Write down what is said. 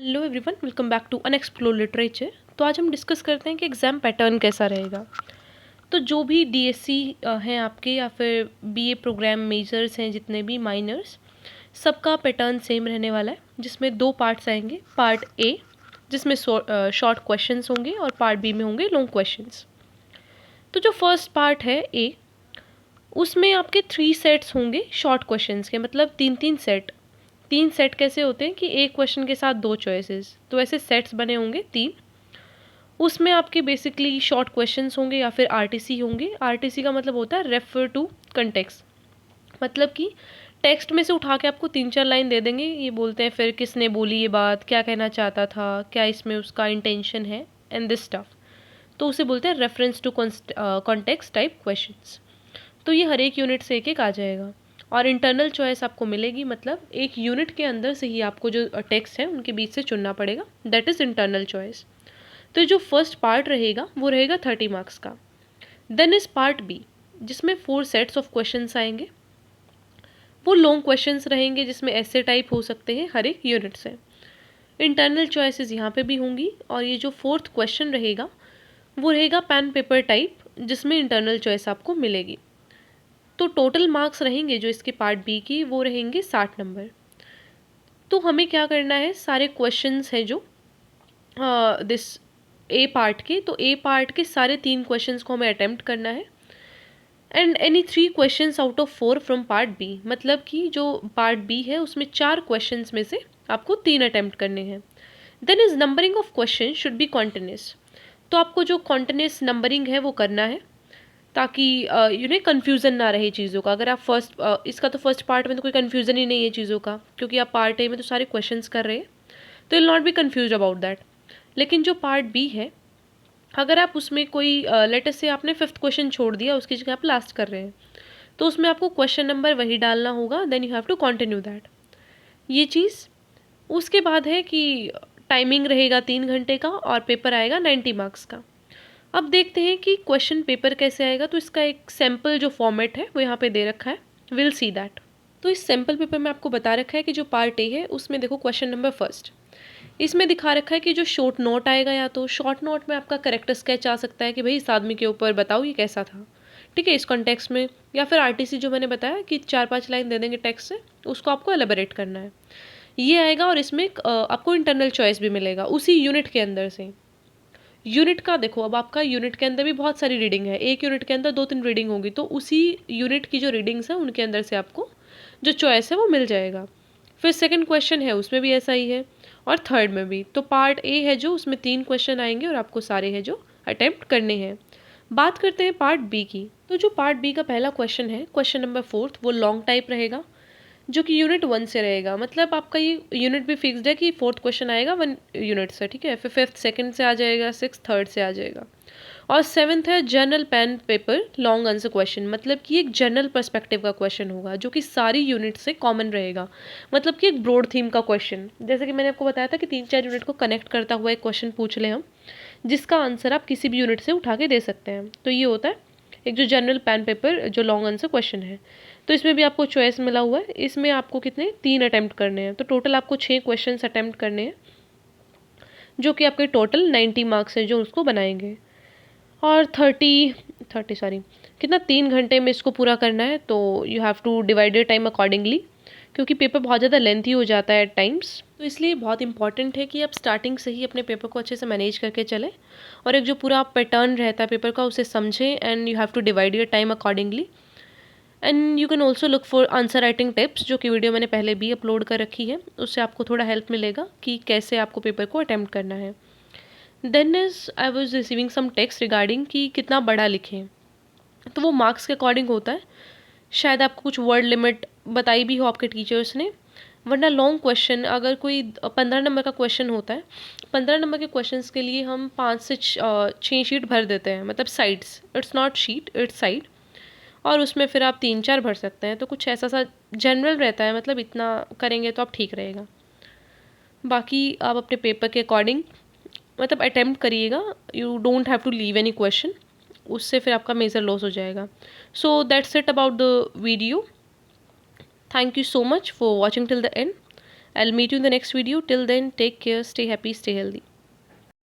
Hello everyone, welcome back to unexplored literature. तो आज हम डिस्कस करते हैं कि एग्ज़ाम पैटर्न कैसा रहेगा। तो जो भी डीएससी हैं आपके या फिर बीए प्रोग्राम मेजर्स हैं, जितने भी माइनर्स, सबका पैटर्न सेम रहने वाला है, जिसमें दो पार्ट्स आएंगे। पार्ट ए जिसमें शॉर्ट क्वेश्चंस होंगे और पार्ट बी में होंगे लॉन्ग क्वेश्चंस। तो जो फर्स्ट पार्ट है ए, उसमें आपके 3 सेट्स होंगे शॉर्ट क्वेश्चंस के, मतलब तीन तीन सेट। 3 सेट कैसे होते हैं कि एक क्वेश्चन के साथ 2 चॉइसेस, तो ऐसे सेट्स बने होंगे 3। उसमें आपके बेसिकली शॉर्ट क्वेश्चंस होंगे या फिर आरटीसी होंगे। आरटीसी का मतलब होता है रेफर टू कंटेक्स्ट, मतलब कि टेक्स्ट में से उठा के आपको 3-4 लाइन दे देंगे। ये बोलते हैं फिर किसने बोली ये बात, क्या कहना चाहता था, क्या इसमें उसका इंटेंशन है, एंड दिस स्टफ। तो उसे बोलते हैं reference to context type questions. तो ये हर एक यूनिट से एक एक आ जाएगा और इंटरनल चॉइस आपको मिलेगी, मतलब एक यूनिट के अंदर से ही आपको जो टेक्स्ट है उनके बीच से चुनना पड़ेगा, दैट इज़ इंटरनल चॉइस। तो जो फर्स्ट पार्ट रहेगा वो रहेगा 30 मार्क्स का। देन इज पार्ट बी, जिसमें 4 सेट्स ऑफ क्वेश्चंस आएंगे। वो लॉन्ग क्वेश्चंस रहेंगे जिसमें ऐसे टाइप हो सकते हैं हर एक यूनिट से। इंटरनल चॉइसेस यहाँ पे भी होंगी। और ये जो फोर्थ क्वेश्चन रहेगा वो रहेगा पेन पेपर टाइप, जिसमें इंटरनल चॉइस आपको मिलेगी। तो टोटल मार्क्स रहेंगे जो इसके पार्ट बी की, वो रहेंगे 60 नंबर। तो हमें क्या करना है, सारे क्वेश्चंस हैं जो दिस ए पार्ट के, तो ए पार्ट के सारे 3 क्वेश्चंस को हमें अटेम्प्ट करना है। And any 3 questions out of 4 from part B, मतलब कि जो पार्ट बी है उसमें 4 क्वेश्चंस में से आपको 3 अटेम्प्ट करने हैं। Then is numbering of question should be continuous. तो आपको जो कॉन्टिन्यूस नंबरिंग है वो करना है, ताकि कन्फ्यूज़न ना रहे चीज़ों का। अगर आप इसका तो फर्स्ट पार्ट में तो कोई कन्फ्यूज़न ही नहीं है चीज़ों का, क्योंकि आप पार्ट ए में तो सारे क्वेश्चंस कर रहे हैं, तो will not be confuse about that. लेकिन जो पार्ट बी है, अगर आप उसमें कोई लेटेस्ट से आपने 5th क्वेश्चन छोड़ दिया, उसकी जगह आप लास्ट कर रहे हैं, तो उसमें आपको क्वेश्चन नंबर वही डालना होगा। Then you have to continue that, ये चीज़। उसके बाद है कि टाइमिंग रहेगा 3 घंटे का और पेपर आएगा 90 मार्क्स का। अब देखते हैं कि क्वेश्चन पेपर कैसे आएगा। तो इसका एक सैम्पल जो फॉर्मेट है वो यहाँ पे दे रखा है, विल सी दैट। तो इस सैम्पल पेपर में आपको बता रखा है कि जो पार्ट ए है उसमें देखो क्वेश्चन नंबर फर्स्ट, इसमें दिखा रखा है कि जो शॉर्ट नोट आएगा, या तो शॉर्ट नोट में आपका करेक्टर स्केच आ सकता है कि भाई इस आदमी के ऊपर बताओ ये कैसा था, ठीक है, इस कॉन्टेक्स्ट में। या फिर आरटीसी जो मैंने बताया कि 4-5 लाइन दे देंगे टेक्स्ट से, उसको आपको एलेबोरेट करना है, ये आएगा। और इसमें आपको इंटरनल चॉइस भी मिलेगा उसी यूनिट के अंदर से। यूनिट का देखो, अब आपका यूनिट के अंदर भी बहुत सारी रीडिंग है, एक यूनिट के अंदर 2-3 रीडिंग होगी, तो उसी यूनिट की जो रीडिंग्स है उनके अंदर से आपको जो चॉइस है वो मिल जाएगा। फिर सेकंड क्वेश्चन है उसमें भी ऐसा ही है, और थर्ड में भी। तो पार्ट ए है जो, उसमें 3 क्वेश्चन आएंगे और आपको सारे हैं जो अटेम्प्ट करने हैं। बात करते हैं पार्ट बी की। तो जो पार्ट बी का पहला क्वेश्चन है, क्वेश्चन नंबर 4, वो लॉन्ग टाइप रहेगा, जो कि यूनिट 1 से रहेगा। मतलब आपका ये यूनिट भी फिक्स्ड है कि 4th क्वेश्चन आएगा 1 यूनिट से, ठीक है। फिर 5th सेकंड से आ जाएगा, 6th थर्ड से आ जाएगा, और 7th है general pen paper long answer question. मतलब कि एक जनरल पर्सपेक्टिव का क्वेश्चन होगा जो कि सारी यूनिट से कॉमन रहेगा, मतलब कि एक ब्रॉड थीम का क्वेश्चन। जैसे कि मैंने आपको बताया था कि 3-4 यूनिट को कनेक्ट करता हुआ एक क्वेश्चन पूछ ले हम, जिसका आंसर आप किसी भी यूनिट से उठा के दे सकते हैं। तो ये होता है एक जो जनरल पेन पेपर जो लॉन्ग आंसर क्वेश्चन है। तो इसमें भी आपको चॉइस मिला हुआ है। इसमें आपको कितने 3 अटैम्प्ट करने हैं, तो टोटल आपको 6 क्वेश्चन अटैम्प्ट करने हैं, जो कि आपके टोटल 90 मार्क्स हैं जो उसको बनाएंगे। और 30 सॉरी कितना 3 घंटे में इसको पूरा करना है। तो you have to divide your time accordingly, क्योंकि पेपर बहुत ज़्यादा लेंथी हो जाता है एट टाइम्स। तो इसलिए बहुत इंपॉर्टेंट है कि आप स्टार्टिंग से ही अपने पेपर को अच्छे से मैनेज करके चलें, और एक जो पूरा पैटर्न रहता है पेपर का उसे समझें, and you have to divide your time accordingly. And you can also look for answer writing tips, जो कि वीडियो मैंने पहले भी अपलोड कर रखी है, उससे आपको थोड़ा हेल्प मिलेगा कि कैसे आपको पेपर को अटैम्प्ट करना है। Then is I was receiving some text regarding कि कितना बड़ा लिखें, तो वो मार्क्स के अकॉर्डिंग होता है। शायद आपको कुछ वर्ड लिमिट बताई भी हो आपके टीचर्स ने, वरना लॉन्ग क्वेश्चन अगर कोई 15 नंबर का क्वेश्चन होता है, 15 नंबर के क्वेश्चंस के लिए हम 5 से 6 शीट भर देते हैं, मतलब sides, it's not sheet it's side, और उसमें फिर आप 3-4 भर सकते हैं। तो कुछ ऐसा सा जनरल रहता है, मतलब इतना करेंगे तो आप ठीक रहेगा। बाकी आप अपने पेपर के अकॉर्डिंग मतलब अटेम्प्ट करिएगा, you don't have to leave any question, उससे फिर आपका मेजर लॉस हो जाएगा। So that's it about the video. Thank you so much for watching till the end, I'll meet you in the next video. Till then, take care, stay happy, stay healthy.